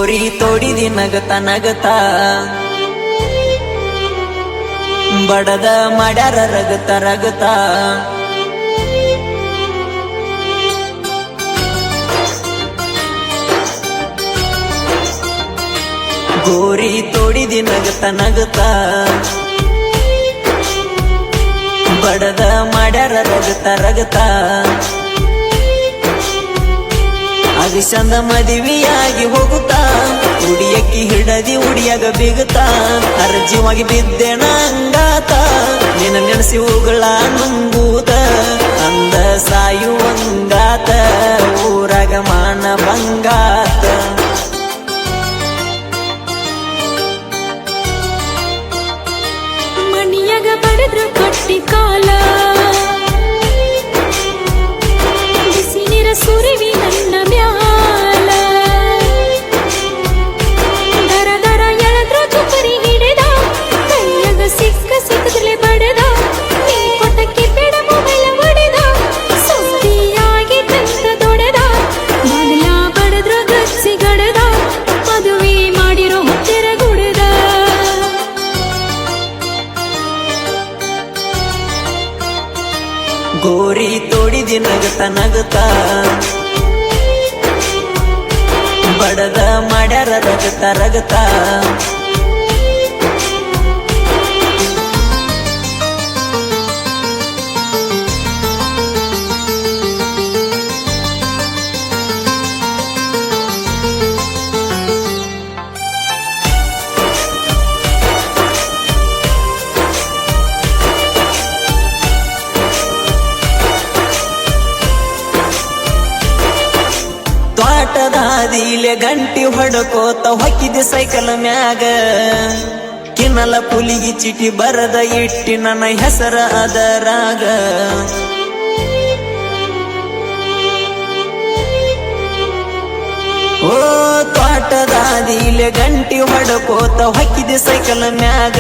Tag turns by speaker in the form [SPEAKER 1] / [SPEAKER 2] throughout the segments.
[SPEAKER 1] ಗೋರಿ ತೋಡಿದಿ ನಗತ ನಗತ ಬಡದ ಮಾಡ್ಯಾರ ರಗತ ರಗತ ಗೋರಿ ತೋಡಿದಿ ನಗತ ನಗತ ಬಡದ ಮಾಡ್ಯಾರ ರಗತ ರಗತ ಅದು ಚಂದ ಮದುವೆಯಾಗಿ ಹೋಗುತ್ತಾ ಉಡಿಯಕ್ಕಿ ಹಿಡದಿ ಉಡಿಯಾಗ ಬಿಗುತ್ತಾ ಅರ್ಜಿವಾಗಿ ಬಿದ್ದೆನ ಅಂಗಾತ ನಿನ್ನ ನೆನೆಸಿ ಉಗಳ ನುಂಗೂತ ಅಂದ ಸಾಯುವಂಗಾತ ಊರಾಗ ಮಾನ ಬಂಗಾತ
[SPEAKER 2] ಮಣಿಯಾಗ ಬಡದ್ರ ಕಟ್ಟಿ ಕಾಲ ಬಿಸಿ ನೀರ ಸುರಿವಿ ನನ್ನ ಮ್ಯಾಲ ದರ ದರ ಎಳದ್ರ ಚುಪರಿ ಹಿಡಿದ ಕೈಯಾಗ ಸಿಕ್ಕದಲೆ ಬಡದ ನೀ ಕೊಟ್ಟಕ್ಕೆ ಬೇಡ ಮೊಬೈಲ ಹೊಡೆದ ಸುದ್ದಿಯಾಗಿ ತಂತ ದೊಡೆದ ಮಗಲ ಬಡದ್ರ ಗಚ್ಚಿ ಗಡದ ಮದುವೆ ಮಾಡಿರೋ ಹತ್ತಿರ ಗುಡದ
[SPEAKER 1] ಗೋರಿ ತೋಡಿದಿ ನಗತ ನಗತ ಬಡದ ಮಾಡ್ಯಾರ ರಗತ ರಗತ ತ್ವಾಟದಾದಿಲೆ ಗಂಟಿ ಹೊಡಕೋತ ಹೊಕ್ಕಿದೆ ಸೈಕಲ್ ಮ್ಯಾಗ ಕಿನ್ನಲ ಪುಲಿಗಿ ಚಿಟಿ ಬರದ ಇಟ್ಟಿ ನನ್ನ ಹೆಸರ ಅದರಾಗ ಓ ತ್ವಾಟದಾದಿಲೆ ಗಂಟಿ ಹೊಡಕೋತ ಹೊಕ್ಕಿದೆ ಸೈಕಲ್ ಮ್ಯಾಗ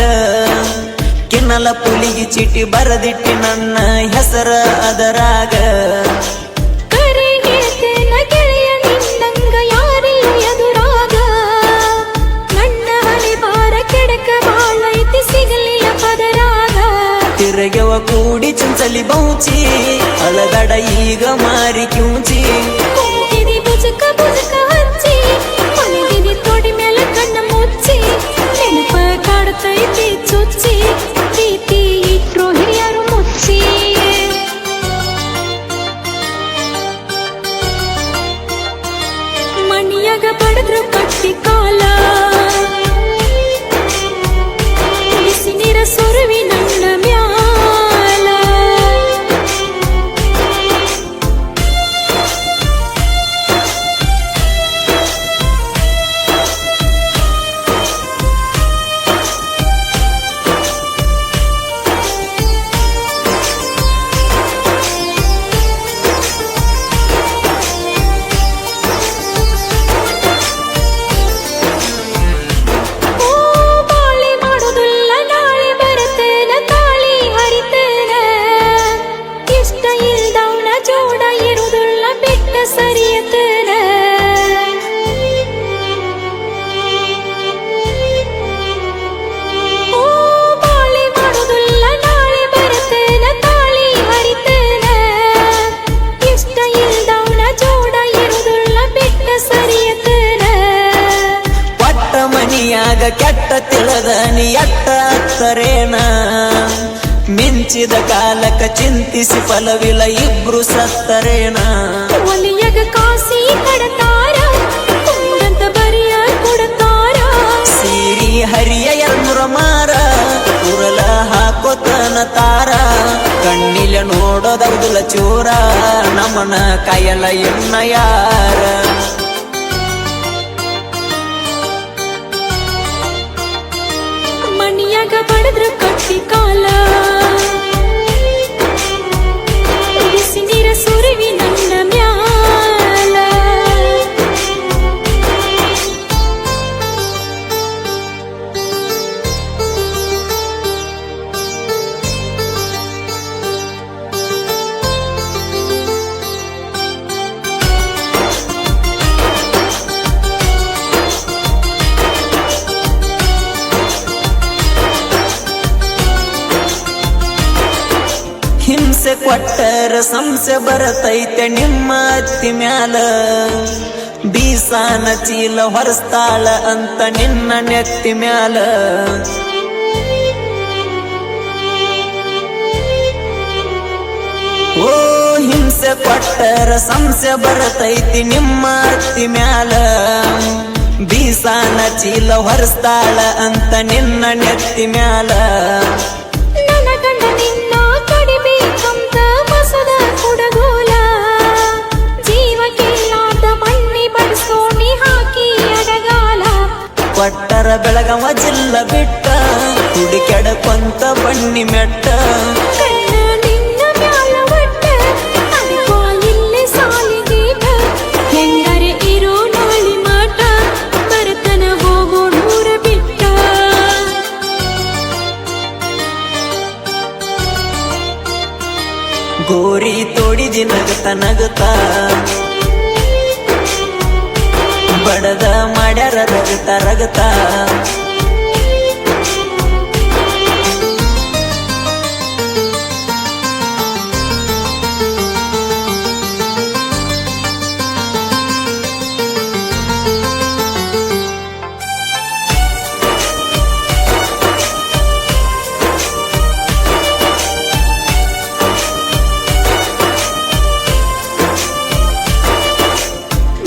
[SPEAKER 1] ಕಿನ್ನಲ ಪುಲಿಗಿ ಚಿಟಿ ಬರದಿಟ್ಟಿ ನನ್ನ ಹೆಸರ ಅದರಾಗ ತಿರಗವ ಕೂಡಿ ಚಂಚಲಿ ಬೌಚಿ ಅಳಗಡ ಈಗ ಮಾರಿ ಕ್ಯೂಂಚಿ
[SPEAKER 2] ಬುಜಕ ಬುಜಕ ಹಚ್ಚಿ ಮಲಗಿದಿ ತೋಡಿ ಮೇಲೆ ಕಣ್ಣ ಮುಚ್ಚಿ ನೆನಪ ಕಾಡ್ತೈತಿ ಚುಚ್ಚಿ ಪ್ರೀತಿ ಇಟ್ರು ಹಿರಿಯರು ಮುಚ್ಚಿ ಮಣಿಯಾಗ ಬಡದ್ರ ಕಟ್ಟಿ ಕಾಲ ಬಿಸಿ ನೀರ ಸುರುವಿ ನನ್ನ ಮ್ಯಾಲ
[SPEAKER 1] ಕೆಟ್ಟ ತಿಳದ ನೀ ಎಟ್ಟ ಅತ್ತರೇನ ಮಿಂಚಿದ ಕಾಲಕ ಚಿಂತಿಸಿ ಫಲವಿಲ್ಲ ಇಬ್ರು ಸತ್ತರೇನ
[SPEAKER 2] ಒಲಿಯಗ ಕಾಸಿ ಕಡತಾರ ತುಂಗಂತ ಬರಿಯ ಕೊಡತಾರ
[SPEAKER 1] ಸೀರಿ ಹರಿಯ ಎಲ್ಮುರ ಮಾರ ಉರಲ ಹಾಕೋತನ ತಾರ ಕಣ್ಣಿಲ ನೋಡೋದೌದುಲ ಚೂರ ನಮನ ಕಯಲ ಎನ್ನ ಯಾರ
[SPEAKER 2] ಮಣಿಯಾಗ ಬಡದ್ರ ಕಟ್ಟಿ ಕಾಲ ಬಿಸಿ ನೀರ ಸುರಿವಿ ನನ್ನ ಮ್ಯಾಲ
[SPEAKER 1] ಕೊಟ್ಟರ ಸಂಸೆ ಬರತೈತೆ ನಿಮ್ಮ ಅತ್ತಿ ಮ್ಯಾಲ ಬೀಸಾನ ಚೀಲ ಹೊರಸ್ತಾಳ ಅಂತ ನಿನ್ನ ನೆತ್ತಿ ಮ್ಯಾಲ ಓ ಹಿಂಸೆ ಕೊಟ್ಟರ ಸಂಸೆ ಬರತೈತಿ ನಿಮ್ಮ ಅತ್ತಿ ಮ್ಯಾಲ ಬೀಸಾನ ಚೀಲ ಹೊರಸ್ತಾಳ ಅಂತ ನಿನ್ನ ನೆತ್ತಿ ಮ್ಯಾಲ
[SPEAKER 2] ನನ್ನ ಗಂಡ ನಿನ್ನ ಕಡಿಬೇಕಂತ ಮಸದ ಕುಡಗೋಲ ಜೀವಕ್ಕಿಲ್ಲಾದ ಮಣ್ಣಿ ಬಡಿಸೋಣಿ ಹಾಕಿ ಅಡಗಾಲ
[SPEAKER 1] ಕೊಟ್ಟರ ಬೆಳಗವ ಜಿಲ್ಲ ಬಿಟ್ಟ ಹುಡುಕೆಡಕೊಂತ ಬನ್ನಿ ಮೆಟ್ಟ
[SPEAKER 2] ಕಣ್ಣ ನಿನ್ನ ಮ್ಯಾಲ ಒಟ್ಟ ಅದಕ್ಕೋ ಇಲ್ಲೇ ಸಾಲಿಗೀಟ ಹೆಂಗರೆ ಇರೋ ನಾಳಿ ಮಾಟ ಬರತನ ಹೋಗೋ ನೂರ ಬಿಟ್ಟ
[SPEAKER 1] ಗೋರಿ ತೋಡಿದಿ ನಗತ ನಗತ ಬಡದ ಮಾಡ್ಯಾರ ರಗತ ರಗತ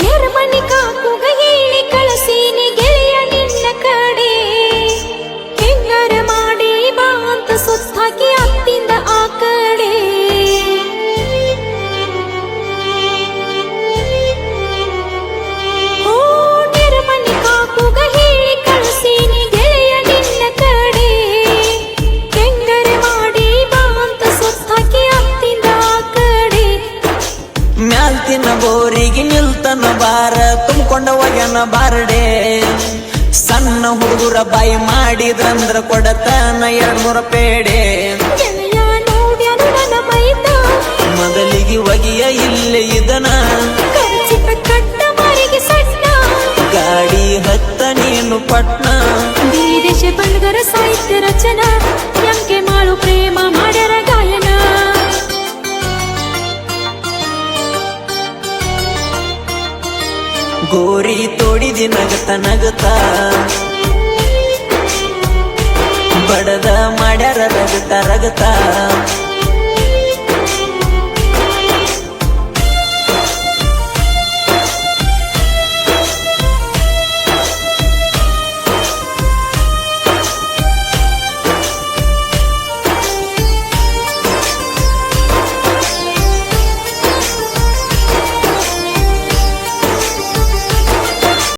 [SPEAKER 2] ನೆರಮಣಿ ಕಾಕುಗ ಹೇಳಿ ಕಳಸೀನಿ ಗೆಳೆಯ ನಿನ್ನ ಕಡೆ ಹೆಂಗರ ಮಾಡಿ ಬಾ ಅಂತ ಸುತ್ತಾಕಿ ಅತ್ತಿಂದ ಆ ಕಡೆ ಓ ನೆರಮಣಿ ಕಾಕುಗ ಹೇಳಿ ಕಳಸೀನಿ ಗೆಳೆಯ ನಿನ್ನ ಕಡೆ ಹೆಂಗರ ಮಾಡಿ ಬಾ ಅಂತ ಸುತ್ತಾಕಿ ಅತ್ತಿಂದ ಆ ಕಡೆ
[SPEAKER 1] ಮ್ಯಾಲ್ತಿನ ಬೋರಿಗೆ ನಿಲ್ತನ ಬಾರ ತುಂಬಿಕೊಂಡ ಒಗ್ಯನ ಬಾರಡೆ ಸಣ್ಣ ಹುಡುಗರ ಬಾಯಿ ಮಾಡಿದ್ರಂದ್ರ ಕೊಡತನ 2-3 ಪೇಡೆ
[SPEAKER 2] ಗೆಳೆಯ ನೋಡ್ಯಾನು ನನ್ನ ಮೈದ
[SPEAKER 1] ಮೊದಲಿಗೆ ಒಗಿಯ ಇಲ್ಲೇ ಇದನ
[SPEAKER 2] ಕರಚಿಪ ಕಟ್ಟ ಮಾರಿಗೆ ಸಣ್ಣ
[SPEAKER 1] ಗಾಡಿ ಹತ್ತ ನೀನು ಪಟ್ನ
[SPEAKER 2] ವಿದೇಶ ಬಣ್ಣದರ ಸಾಹಿತ್ಯ ರಚನಾ ಎಂಕೆ ಮಾಡು ಪ್ರೇಮ ಮಾಡ್ಯಾರ ಗಾಯನ
[SPEAKER 1] ಗೋರಿ ತೋಡಿದಿ ನಗತ ನಗತ ಬಡದ ಮಾಡ್ಯಾರ ರಗತ ರಗತ